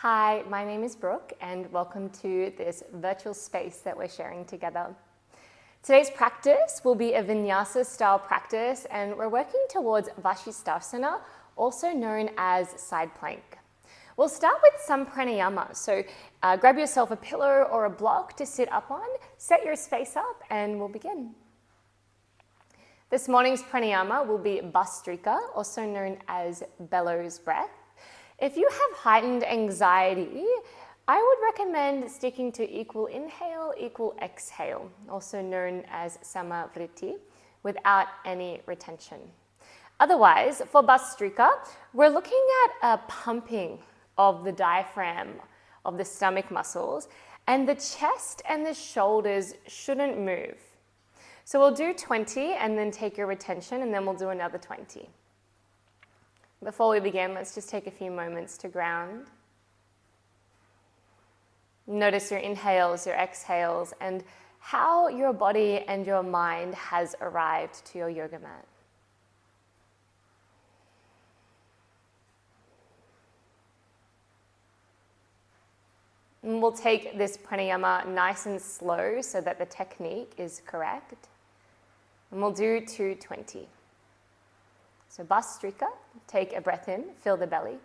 Hi, my name is Brooke and welcome to this virtual space that we're sharing together. Today's practice will be a Vinyasa style practice and we're working towards Vasisthasana, also known as side plank. We'll start with some pranayama, so grab yourself a pillow or a block to sit up on, set your space up and we'll begin. This morning's pranayama will be Bhastrika, also known as bellows breath. If you have heightened anxiety, I would recommend sticking to equal inhale, equal exhale, also known as samavritti, without any retention. Otherwise, for Bhastrika, we're looking at a pumping of the diaphragm, of the stomach muscles, and the chest and the shoulders shouldn't move. So we'll do 20 and then take your retention, and then we'll do another 20. Before we begin, let's just take a few moments to ground. Notice your inhales, your exhales, and how your body and your mind has arrived to your yoga mat. And we'll take this pranayama nice and slow so that the technique is correct. And we'll do 220. So Bhastrika, take a breath in, fill the belly.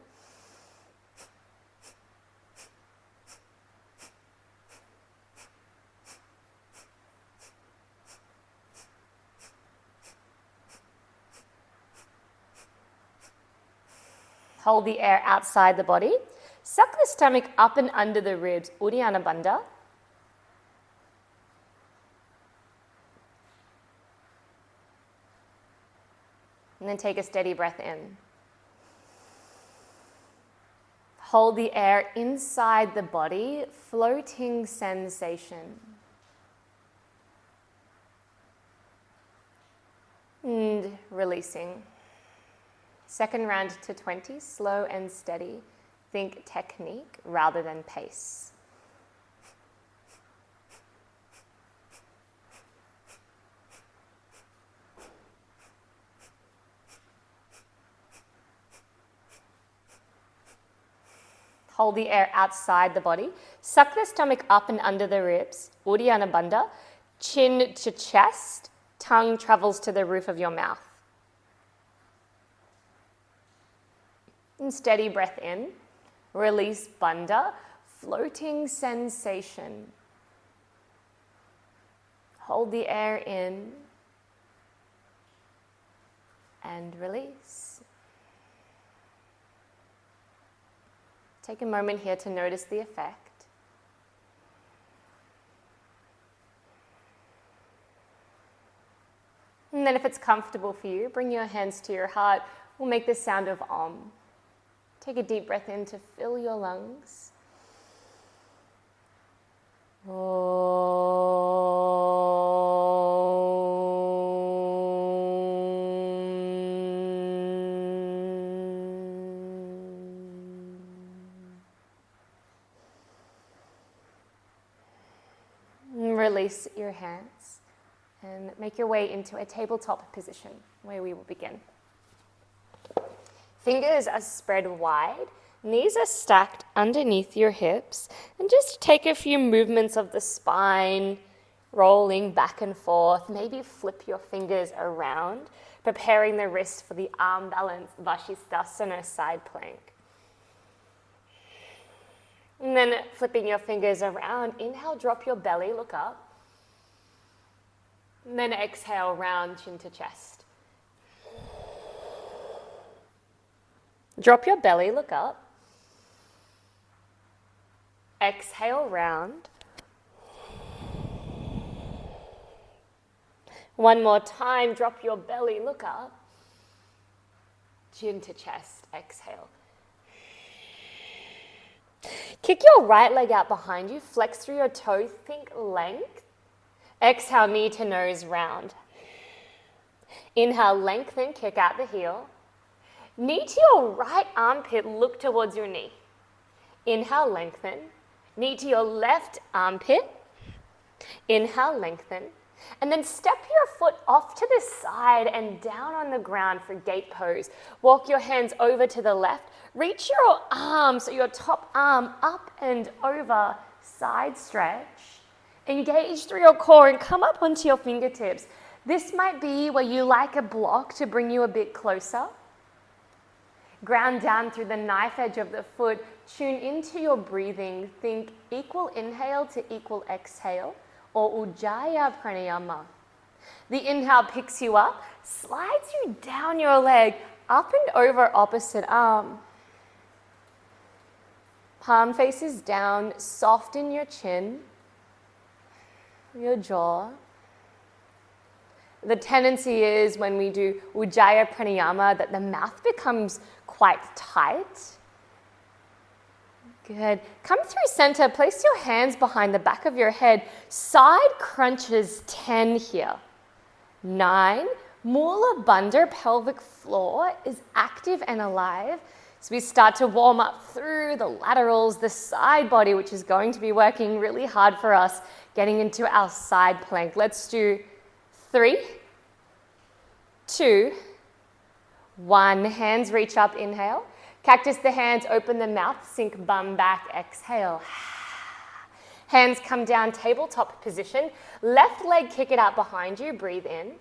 Hold the air outside the body. Suck the stomach up and under the ribs, Uddiyana Bandha. And then take a steady breath in. Hold the air inside the body, floating sensation. And releasing. Second round to 20, slow and steady. Think technique rather than pace. Hold the air outside the body. Suck the stomach up and under the ribs. Uddiyana Bandha. Chin to chest. Tongue travels to the roof of your mouth. And steady breath in. Release Bandha. Floating sensation. Hold the air in. And release. Take a moment here to notice the effect. And then if it's comfortable for you, bring your hands to your heart. We'll make the sound of Om. Take a deep breath in to fill your lungs. Release your hands and make your way into a tabletop position where we will begin. Fingers are spread wide, knees are stacked underneath your hips, and just take a few movements of the spine, rolling back and forth. Maybe flip your fingers around, preparing the wrist for the arm balance, Vasisthasana Side plank. And then flipping your fingers around, inhale, drop your belly, look up. And then exhale, round chin to chest. Drop your belly, look up. Exhale, round. One more time, drop your belly, look up. Chin to chest, exhale. Kick your right leg out behind you, flex through your toes, think length. Exhale, knee to nose, round. Inhale, lengthen, kick out the heel. Knee to your right armpit, look towards your knee. Inhale, lengthen. Knee to your left armpit. Inhale, lengthen. And then step your foot off to the side and down on the ground for gate pose. Walk your hands over to the left. Reach your arm, so your top arm up and over, side stretch. Engage through your core and come up onto your fingertips. This might be where you like a block to bring you a bit closer. Ground down through the knife edge of the foot. Tune into your breathing. Think equal inhale to equal exhale, or ujjayi pranayama. The inhale picks you up, slides you down your leg, up and over opposite arm. Palm faces down, soften your chin, your jaw. The tendency is when we do ujjayi pranayama that the mouth becomes quite tight. Good. Come through center. Place your hands behind the back of your head. Side crunches 10 here. 9. Mula Bandha, pelvic floor, is active and alive. So we start to warm up through the laterals, the side body, which is going to be working really hard for us, getting into our side plank. Let's do 3, 2, 1. Hands reach up, inhale. Cactus the hands, open the mouth, sink bum back, exhale. Hands come down, tabletop position. Left leg, kick it out behind you, breathe in.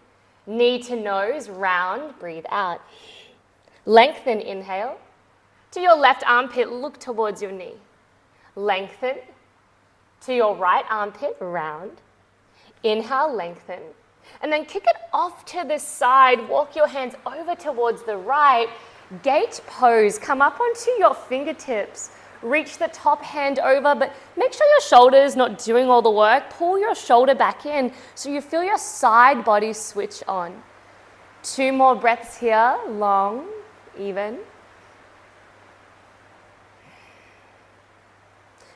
Knee to nose, round, breathe out. Lengthen, inhale. To your left armpit, look towards your knee. Lengthen. To your right armpit, round. Inhale, lengthen. And then kick it off to the side. Walk your hands over towards the right. Gate pose. Come up onto your fingertips. Reach the top hand over, but make sure your shoulder's not doing all the work. Pull your shoulder back in so you feel your side body switch on. 2 more breaths here. Long, even.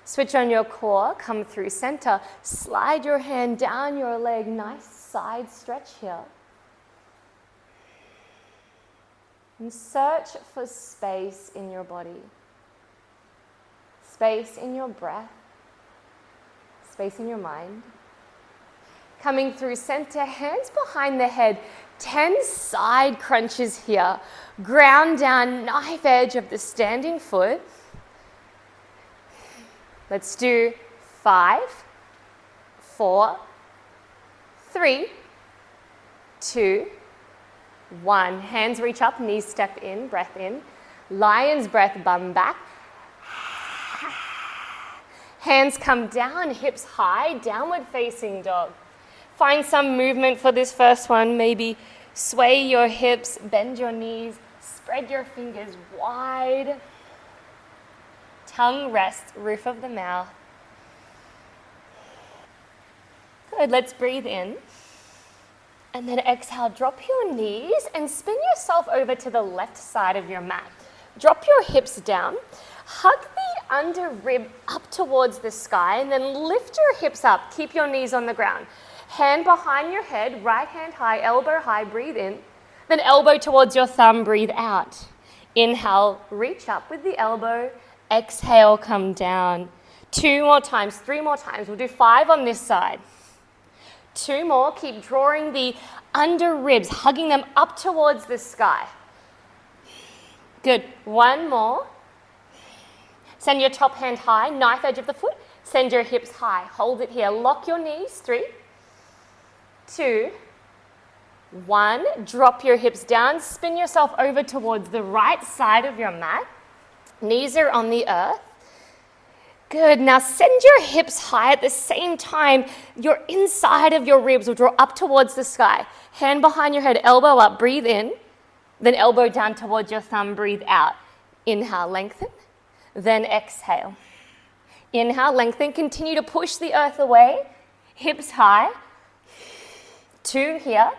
Switch on your core. Come through center. Slide your hand down your leg. Nice side stretch here. And search for space in your body. Space in your breath. Space in your mind. Coming through center, hands behind the head. 10 side crunches here. Ground down, knife edge of the standing foot. Let's do 5, 4, 3, 2, 1. Hands reach up, knees step in, breath in. Lion's breath, bum back. Hands come down, hips high, downward facing dog. Find some movement for this first one. Maybe sway your hips, bend your knees, spread your fingers wide. Tongue rests, roof of the mouth. Good, let's breathe in. And then exhale, drop your knees and spin yourself over to the left side of your mat. Drop your hips down. Hug the under rib up towards the sky and then lift your hips up. Keep your knees on the ground. Hand behind your head, right hand high, elbow high, breathe in. Then elbow towards your thumb, breathe out. Inhale, reach up with the elbow. Exhale, come down. 2 more times, 3 more times. We'll do 5 on this side. 2 more. Keep drawing the under ribs, hugging them up towards the sky. Good. 1 more. Send your top hand high, knife edge of the foot. Send your hips high. Hold it here. Lock your knees. 3, 2, 1. Drop your hips down. Spin yourself over towards the right side of your mat. Knees are on the earth. Good. Now send your hips high at the same time. Your inside of your ribs will draw up towards the sky. Hand behind your head, elbow up, breathe in. Then elbow down towards your thumb, breathe out. Inhale, lengthen. Then exhale. Inhale, lengthen. Continue to push the earth away. Hips high. 2 here.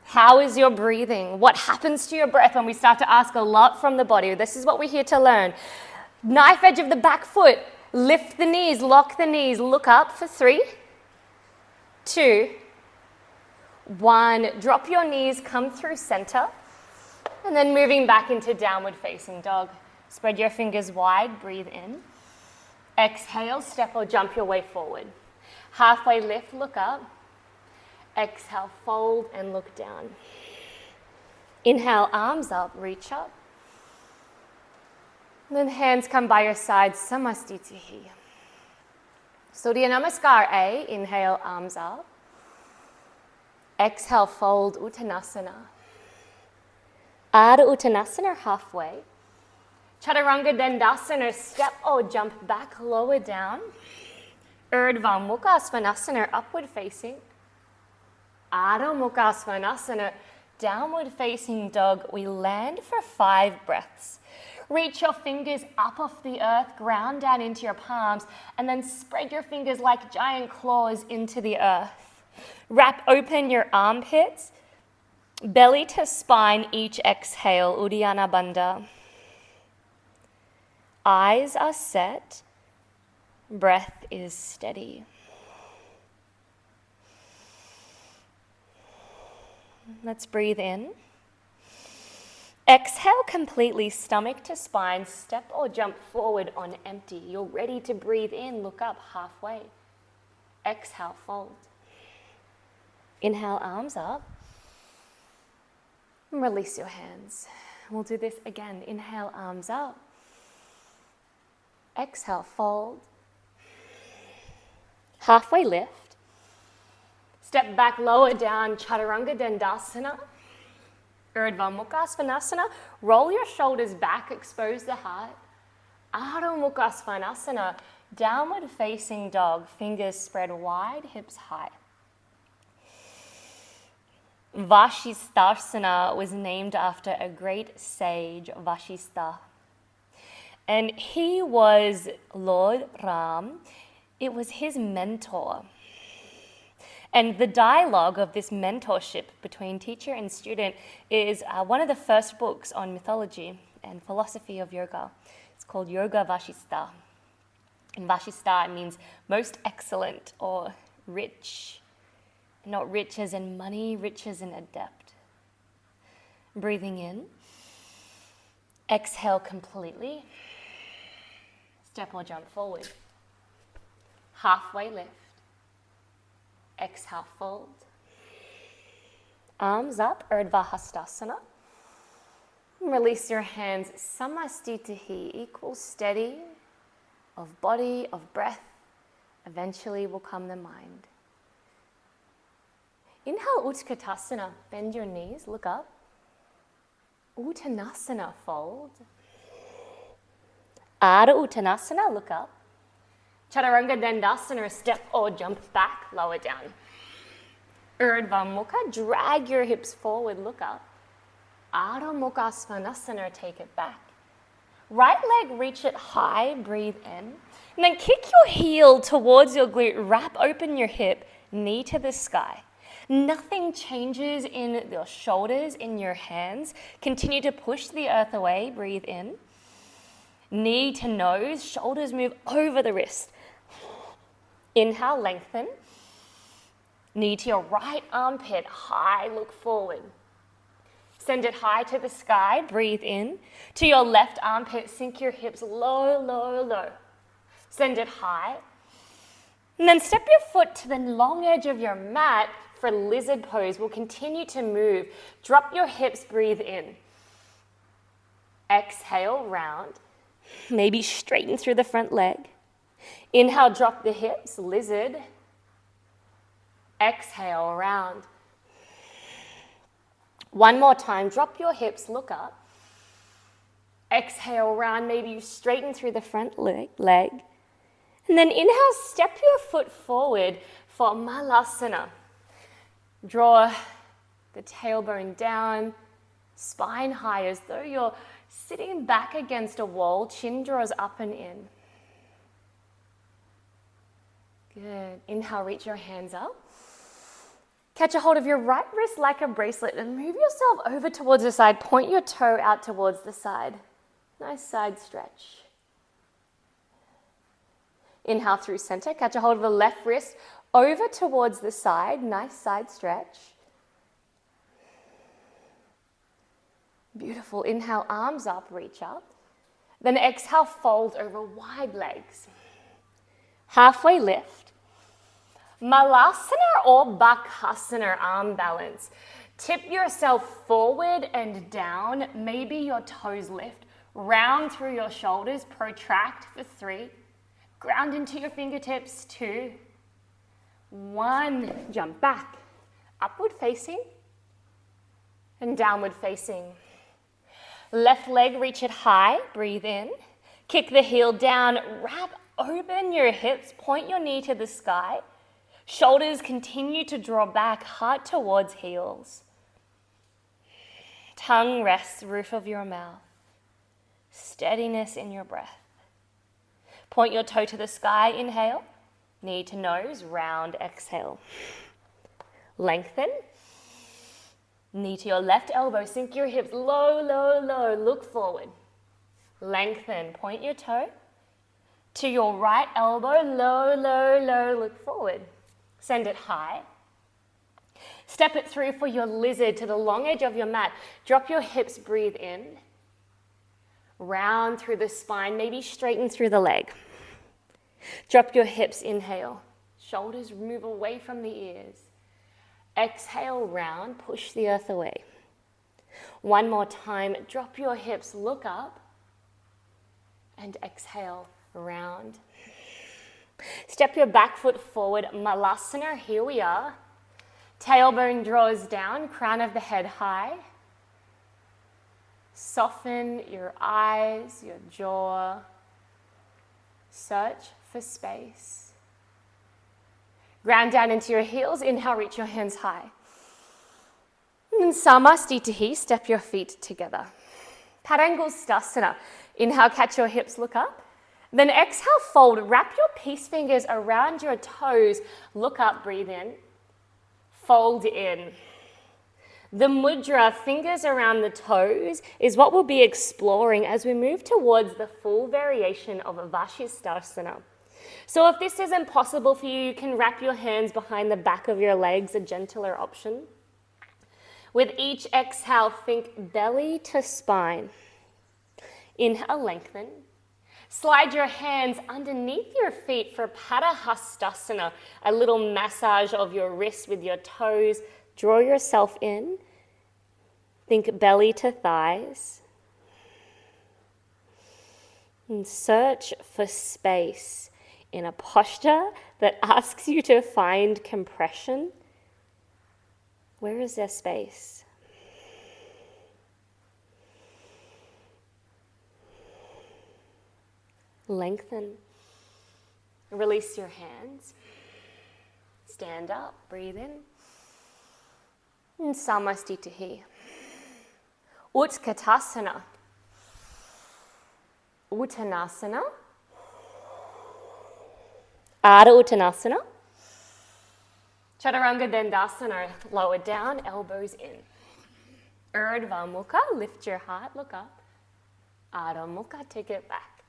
How is your breathing? What happens to your breath when we start to ask a lot from the body? This is what we're here to learn. Knife edge of the back foot. Lift the knees, lock the knees. Look up for 3, 2, 1. Drop your knees, come through center. And then moving back into downward facing dog. Spread your fingers wide, breathe in. Exhale, step or jump your way forward. Halfway lift, look up. Exhale, fold and look down. Inhale, arms up, reach up. And then hands come by your side, Samastitihi. Surya Namaskar A, inhale, arms up. Exhale, fold, Uttanasana. Ardha Uttanasana, halfway. Chaturanga Dandasana, step or jump back, lower down. Urdhva Mukha Svanasana, upward facing. Adho Mukha Svanasana, downward facing dog. We land for 5 breaths. Reach your fingers up off the earth, ground down into your palms, and then spread your fingers like giant claws into the earth. Wrap open your armpits, belly to spine, each exhale, Uddiyana Bandha. Eyes are set, breath is steady. Let's breathe in. Exhale completely, stomach to spine, step or jump forward on empty. You're ready to breathe in, look up halfway. Exhale, fold. Inhale, arms up. And release your hands. We'll do this again. Inhale, arms up. Exhale, fold. Halfway lift. Step back, lower down, Chaturanga Dandasana. Urdhva Mukha Svanasana. Roll your shoulders back, expose the heart. Adho Mukha Svanasana. Downward facing dog, fingers spread wide, hips high. Vasisthasana was named after a great sage, Vasistha. And he was Lord Ram. It was his mentor. And the dialogue of this mentorship between teacher and student is one of the first books on mythology and philosophy of yoga. It's called Yoga Vasistha. And Vasistha means most excellent or rich. Not rich as in money, rich as in adept. Breathing in. Exhale completely. Step or jump forward. Halfway lift. Exhale, fold. Arms up, Urdhva Hastasana. Release your hands, Samastitihi, equal steady of body, of breath. Eventually will come the mind. Inhale, Utkatasana, bend your knees, look up. Uttanasana, fold. Ardha Uttanasana, look up. Chaturanga Dandasana, step or jump back, lower down. Urdhva Mukha, drag your hips forward, look up. Adho Mukha Svanasana, take it back. Right leg, reach it high, breathe in. And then kick your heel towards your glute, wrap open your hip, knee to the sky. Nothing changes in your shoulders, in your hands. Continue to push the earth away, breathe in. Knee to nose, shoulders move over the wrist. Inhale, lengthen. Knee to your right armpit, high, look forward. Send it high to the sky, breathe in. To your left armpit, sink your hips low, low, low. Send it high. And then step your foot to the long edge of your mat for lizard pose. We'll continue to move. Drop your hips, breathe in. Exhale, round. Maybe straighten through the front leg. Inhale, drop the hips, lizard. Exhale, round. One more time, drop your hips, look up. Exhale, round, maybe you straighten through the front leg. And then inhale, step your foot forward for Malasana. Draw the tailbone down, spine high as though you're sitting back against a wall, chin draws up and in. Good. Inhale, reach your hands up. Catch a hold of your right wrist like a bracelet and move yourself over towards the side. Point your toe out towards the side. Nice side stretch. Inhale through center. Catch a hold of the left wrist over towards the side. Nice side stretch. Beautiful. Inhale, arms up, reach up. Then exhale, fold over wide legs. Halfway lift. Malasana or Bakasana arm balance. Tip yourself forward and down, maybe your toes lift. Round through your shoulders, protract for 3. Ground into your fingertips, 2. 1, jump back. Upward facing and downward facing. Left leg, reach it high, breathe in. Kick the heel down, wrap open your hips, point your knee to the sky. Shoulders continue to draw back, heart towards heels. Tongue rests roof of your mouth. Steadiness in your breath. Point your toe to the sky, inhale. Knee to nose, round, exhale. Lengthen. Knee to your left elbow, sink your hips, low, low, low, look forward. Lengthen, point your toe to your right elbow, low, low, low, look forward. Send it high. Step it through for your lizard to the long edge of your mat. Drop your hips, breathe in. Round through the spine, maybe straighten through the leg. Drop your hips, inhale. Shoulders move away from the ears. Exhale, round, push the earth away. One more time, drop your hips, look up, and exhale, round. Step your back foot forward, Malasana, here we are. Tailbone draws down, crown of the head high. Soften your eyes, your jaw. Search for space. Ground down into your heels, inhale, reach your hands high. And Samasthitihi, step your feet together. Padangusthasana, inhale, catch your hips, look up. Then exhale, fold, wrap your peace fingers around your toes, look up, breathe in. Fold in. The mudra, fingers around the toes, is what we'll be exploring as we move towards the full variation of Vasisthasana. So if this isn't possible for you, you can wrap your hands behind the back of your legs, a gentler option. With each exhale, think belly to spine. Inhale, lengthen. Slide your hands underneath your feet for Padahastasana, a little massage of your wrists with your toes. Draw yourself in. Think belly to thighs. And search for space in a posture that asks you to find compression. Where is there space? Lengthen. Release your hands. Stand up, breathe in. And Samasthitihi. Utkatasana. Uttanasana. Ardha Uttanasana. Chaturanga Dandasana, lower down, elbows in. Urdhva Mukha, lift your heart, look up. Adho Mukha, take it back.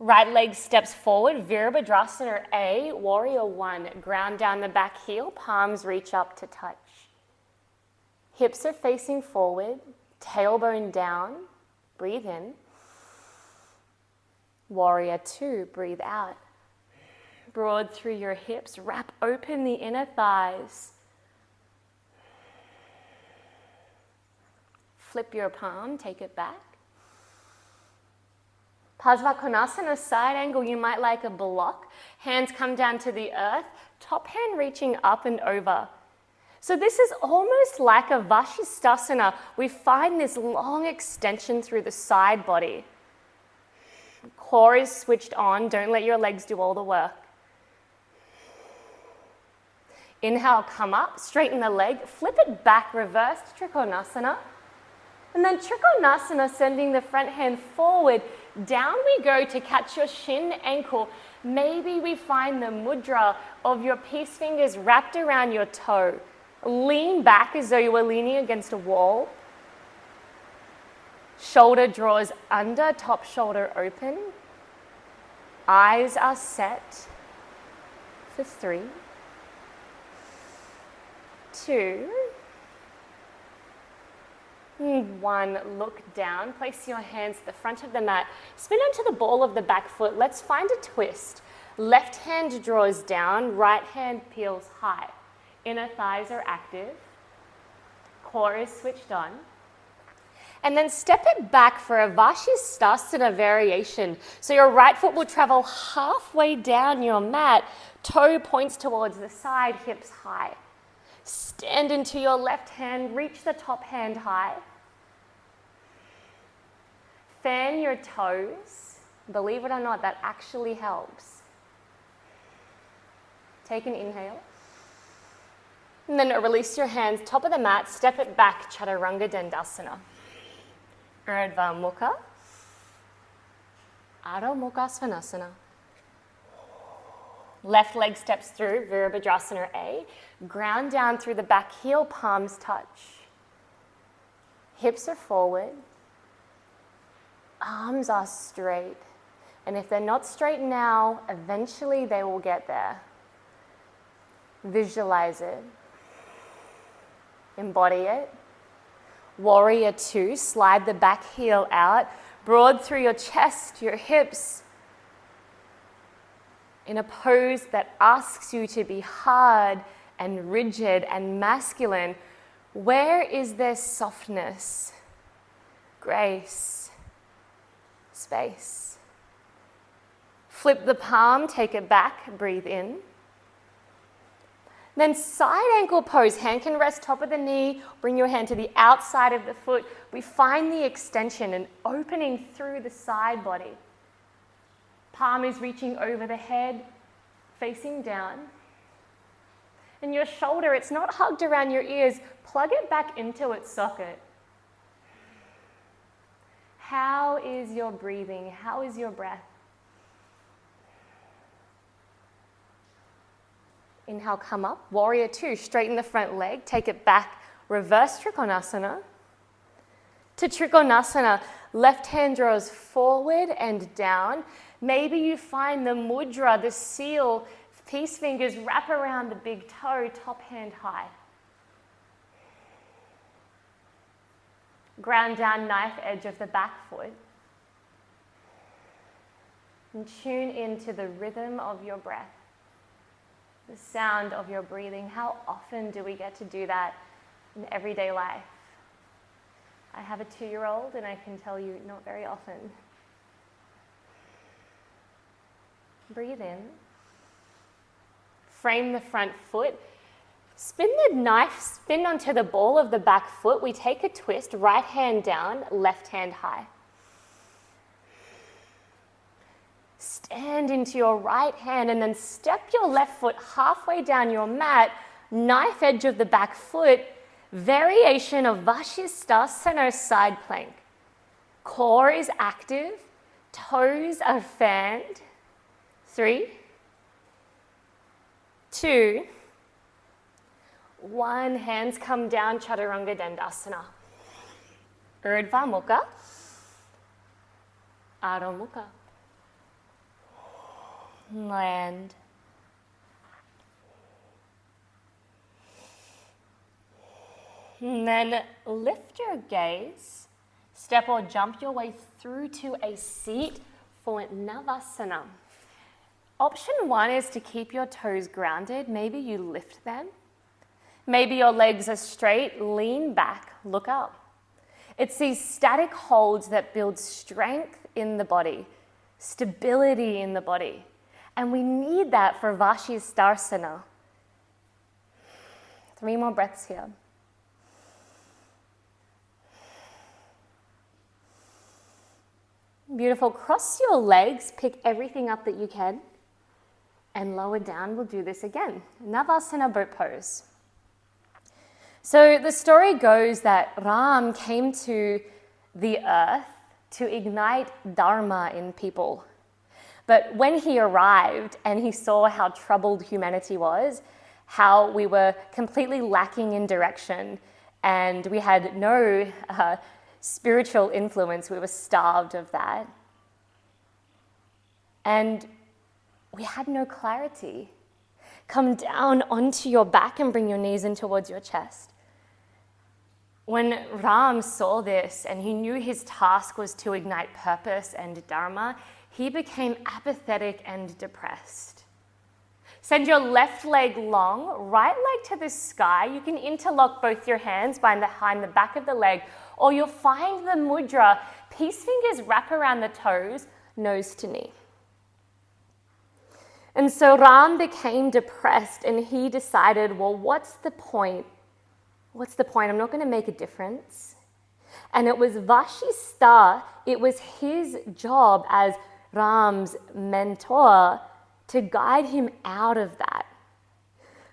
Right leg steps forward, Virabhadrasana A, warrior 1. Ground down the back heel, palms reach up to touch. Hips are facing forward, tailbone down, breathe in. Warrior 2, breathe out. Broad through your hips, wrap open the inner thighs. Flip your palm, take it back. Parsvakonasana, side angle, you might like a block. Hands come down to the earth, top hand reaching up and over. So this is almost like a Vasisthasana. We find this long extension through the side body. Core is switched on, don't let your legs do all the work. Inhale, come up, straighten the leg, flip it back, reversed Trikonasana. And then Trikonasana, sending the front hand forward, down we go to catch your shin, ankle. Maybe we find the mudra of your peace fingers wrapped around your toe. Lean back as though you were leaning against a wall. Shoulder draws under, top shoulder open. Eyes are set for 3, 2, 1. Look down, place your hands at the front of the mat. Spin onto the ball of the back foot. Let's find a twist. Left hand draws down, right hand peels high. Inner thighs are active. Core is switched on. And then step it back for a Vasisthasana variation. So your right foot will travel halfway down your mat, toe points towards the side, hips high. Stand into your left hand, reach the top hand high. Fan your toes. Believe it or not, that actually helps. Take an inhale. And then release your hands, top of the mat, step it back, Chaturanga Dandasana. Urdhva Mukha, Adho Mukha Svanasana. Left leg steps through, Virabhadrasana A. Ground down through the back heel, palms touch. Hips are forward. Arms are straight. And if they're not straight now, eventually they will get there. Visualize it. Embody it. Warrior 2, slide the back heel out, broad through your chest, your hips, in a pose that asks you to be hard and rigid and masculine. Where is there softness, grace, space? Flip the palm, take it back, breathe in. Then side ankle pose, hand can rest top of the knee, bring your hand to the outside of the foot. We find the extension and opening through the side body. Palm is reaching over the head, facing down. And your shoulder, it's not hugged around your ears, plug it back into its socket. How is your breathing? How is your breath? Inhale, come up. Warrior 2, straighten the front leg, take it back, reverse Trikonasana. To Trikonasana, left hand draws forward and down. Maybe you find the mudra, the seal, peace fingers wrap around the big toe, top hand high. Ground down, knife edge of the back foot. And tune into the rhythm of your breath. The sound of your breathing. How often do we get to do that in everyday life? I have a 2-year-old and I can tell you not very often. Breathe in. Frame the front foot. Spin the knife, spin onto the ball of the back foot. We take a twist, right hand down, left hand high. Stand into your right hand and then step your left foot halfway down your mat, knife edge of the back foot, variation of Vasisthasana Side plank. Core is active, toes are fanned. 3, 2, 1. Hands come down, Chaturanga Dandasana. Urdhva Mukha, Adho Mukha. Land. And then lift your gaze, step or jump your way through to a seat for Navasana. Option 1 is to keep your toes grounded. Maybe you lift them. Maybe your legs are straight, lean back, look up. It's these static holds that build strength in the body, stability in the body. And we need that for Vasisthasana. 3 more breaths here. Beautiful. Cross your legs, pick everything up that you can, and lower down. We'll do this again. Navasana boat pose. So the story goes that Ram came to the earth to ignite dharma in people. But when he arrived and he saw how troubled humanity was, how we were completely lacking in direction, and we had no spiritual influence, we were starved of that. And we had no clarity. Come down onto your back and bring your knees in towards your chest. When Ram saw this and he knew his task was to ignite purpose and dharma, he became apathetic and depressed. Send your left leg long, right leg to the sky. You can interlock both your hands behind the back of the leg, or you'll find the mudra. Peace fingers wrap around the toes, nose to knee. And so Ram became depressed and he decided, well, what's the point? What's the point? I'm not going to make a difference. And it was Vasisthasana, it was his job as Ram's mentor to guide him out of that.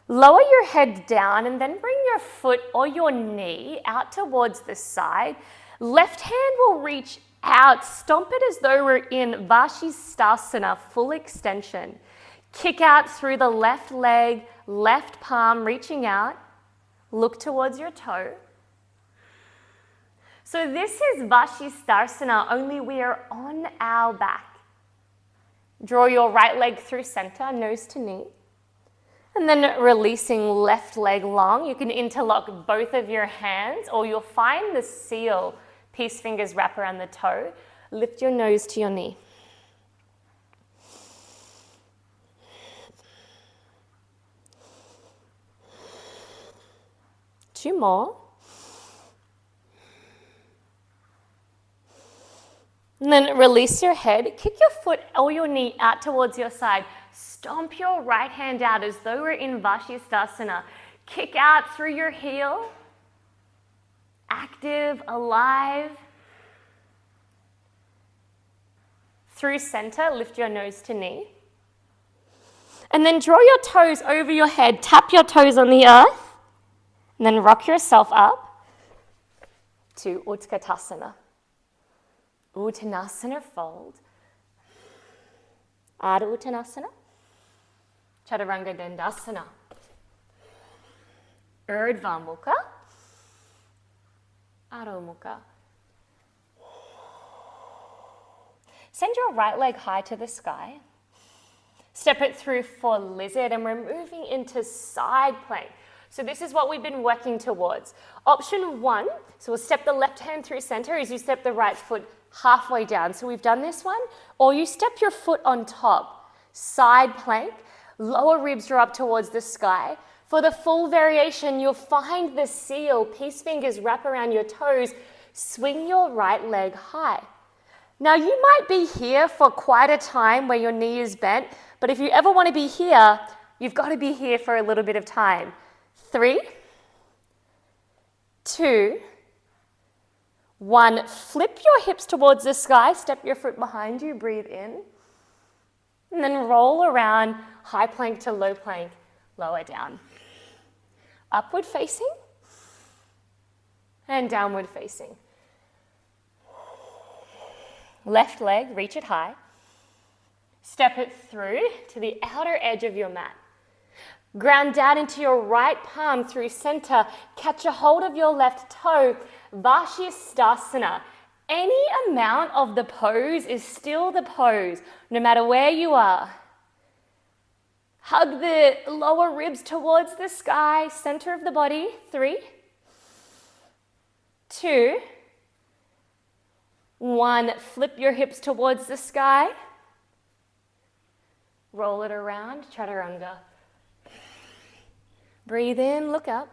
Lower your head down and then bring your foot or your knee out towards the side. Left hand will reach out, stomp it as though we're in Vasisthasana, full extension. Kick out through the left leg, left palm reaching out. Look towards your toe. So this is Vasisthasana, only we are on our back. Draw your right leg through center, nose to knee. And then releasing left leg long. You can interlock both of your hands or you'll find the seal. Peace fingers wrap around the toe. Lift your nose to your knee. Two more. And then release your head, kick your foot or your knee out towards your side. Stomp your right hand out as though we're in Vasisthasana. Kick out through your heel. Active, alive. Through center, lift your nose to knee. And then draw your toes over your head. Tap your toes on the earth. And then rock yourself up to Utkatasana. Uttanasana, fold. Adho Uttanasana. Chaturanga Dandasana. Urdhva Mukha. Adho Mukha. Send your right leg high to the sky. Step it through for lizard and we're moving into side plank. So this is what we've been working towards. Option one, so we'll step the left hand through center as you step the right foot halfway down. So we've done this one. Or you step your foot on top, side plank, lower ribs draw up towards the sky. For the full variation, you'll find the seal, peace fingers wrap around your toes, swing your right leg high. Now you might be here for quite a time where your knee is bent, but if you ever want to be here, you've got to be here for a little bit of time. 3, 2, 1. Flip your hips towards the sky, step your foot behind you, breathe in. And then roll around, high plank to low plank, lower down. Upward facing and downward facing. Left leg, reach it high. Step it through to the outer edge of your mat. Ground down into your right palm through center. Catch a hold of your left toe. Vasisthasana. Any amount of the pose is still the pose, no matter where you are. Hug the lower ribs towards the sky, center of the body. 3, 2, 1. Flip your hips towards the sky. Roll it around, chaturanga. Breathe in, look up.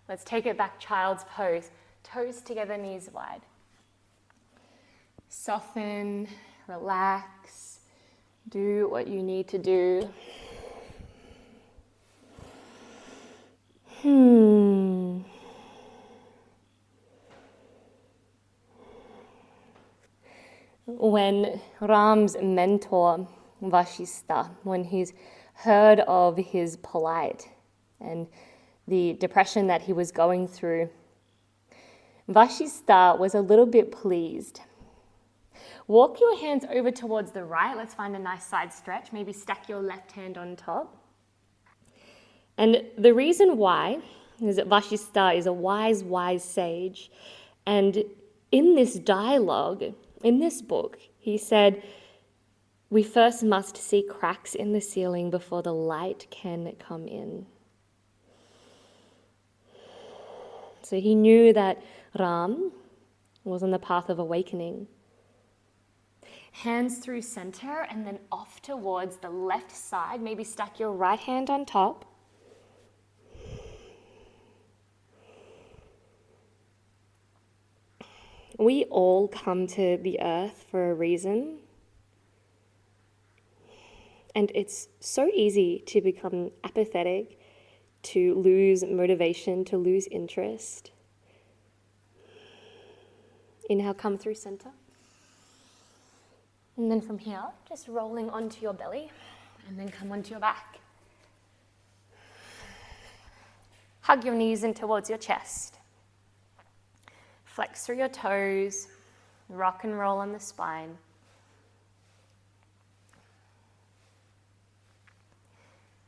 Let's take it back, child's pose. Toes together, knees wide. Soften, relax, do what you need to do. When Ram's mentor, Vasisthasana, when he's heard of his plight and the depression that he was going through, Vasisthasana was a little bit pleased. Walk your hands over towards the right. Let's find a nice side stretch. Maybe stack your left hand on top. And the reason why is that Vasisthasana is a wise sage. And in this dialogue, in this book, he said, we first must see cracks in the ceiling before the light can come in. So he knew that Ram was on the path of awakening. Hands through center and then off towards the left side. Maybe stack your right hand on top. We all come to the earth for a reason. And it's so easy to become apathetic, to lose motivation, to lose interest. Inhale, come through center. And then from here, just rolling onto your belly and then come onto your back. Hug your knees in towards your chest. Flex through your toes, rock and roll on the spine.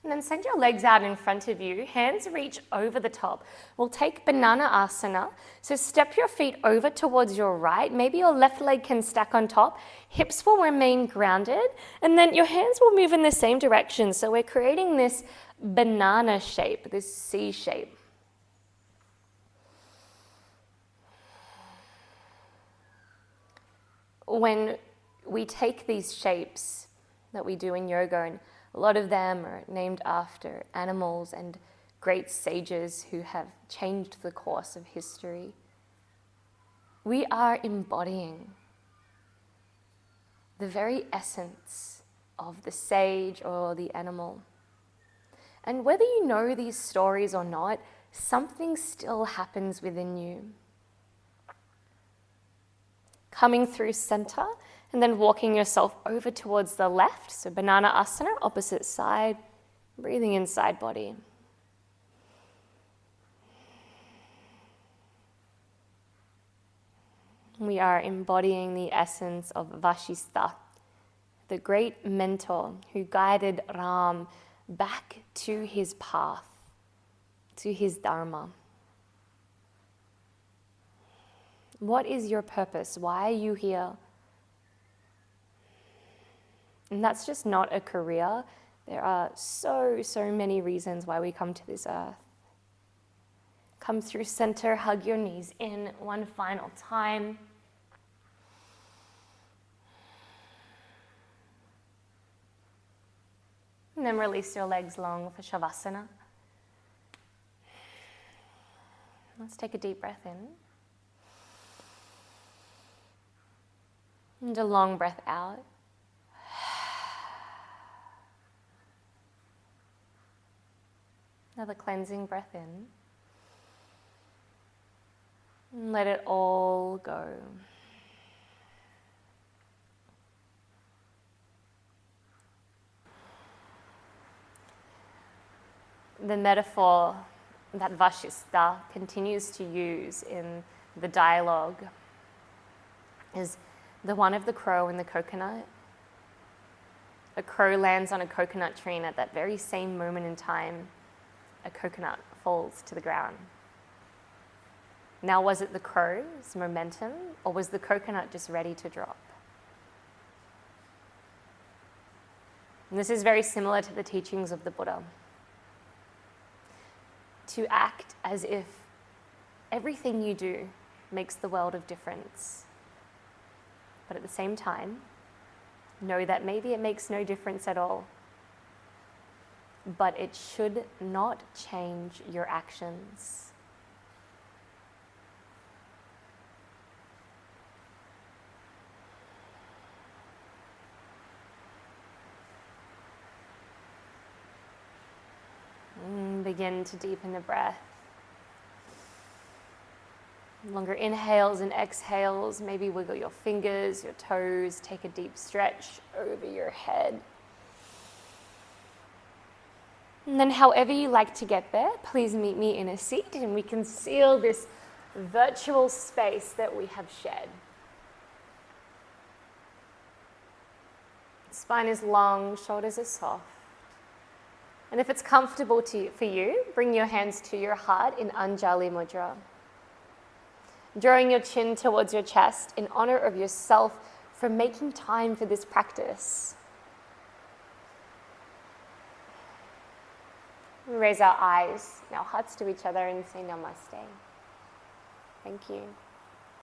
And then send your legs out in front of you, hands reach over the top. We'll take banana asana. So step your feet over towards your right. Maybe your left leg can stack on top. Hips will remain grounded. And then your hands will move in the same direction. So we're creating this banana shape, this C shape. When we take these shapes that we do in yoga, and a lot of them are named after animals and great sages who have changed the course of history, we are embodying the very essence of the sage or the animal. And whether you know these stories or not, something still happens within you. Coming through center and then walking yourself over towards the left. So banana asana, opposite side, breathing in side body. We are embodying the essence of Vasisthasana, the great mentor who guided Ram back to his path, to his dharma. What is your purpose? Why are you here? And that's just not a career. There are so many reasons why we come to this earth. Come through center, hug your knees in one final time. And then release your legs long for Shavasana. Let's take a deep breath in. And a long breath out. Another cleansing breath in. And let it all go. The metaphor that Vasisthasana continues to use in the dialogue is the one of the crow and the coconut. A crow lands on a coconut tree, and at that very same moment in time, a coconut falls to the ground. Now, was it the crow's momentum, or was the coconut just ready to drop? And this is very similar to the teachings of the Buddha. To act as if everything you do makes the world of difference. But at the same time, know that maybe it makes no difference at all. But it should not change your actions. Begin to deepen the breath. Longer inhales and exhales. Maybe wiggle your fingers, your toes. Take a deep stretch over your head. And then however you like to get there, please meet me in a seat and we can seal this virtual space that we have shared. Spine is long, shoulders are soft. And if it's comfortable for you, bring your hands to your heart in Anjali Mudra. Drawing your chin towards your chest in honor of yourself for making time for this practice. We raise our eyes and our hearts to each other and say Namaste. Thank you.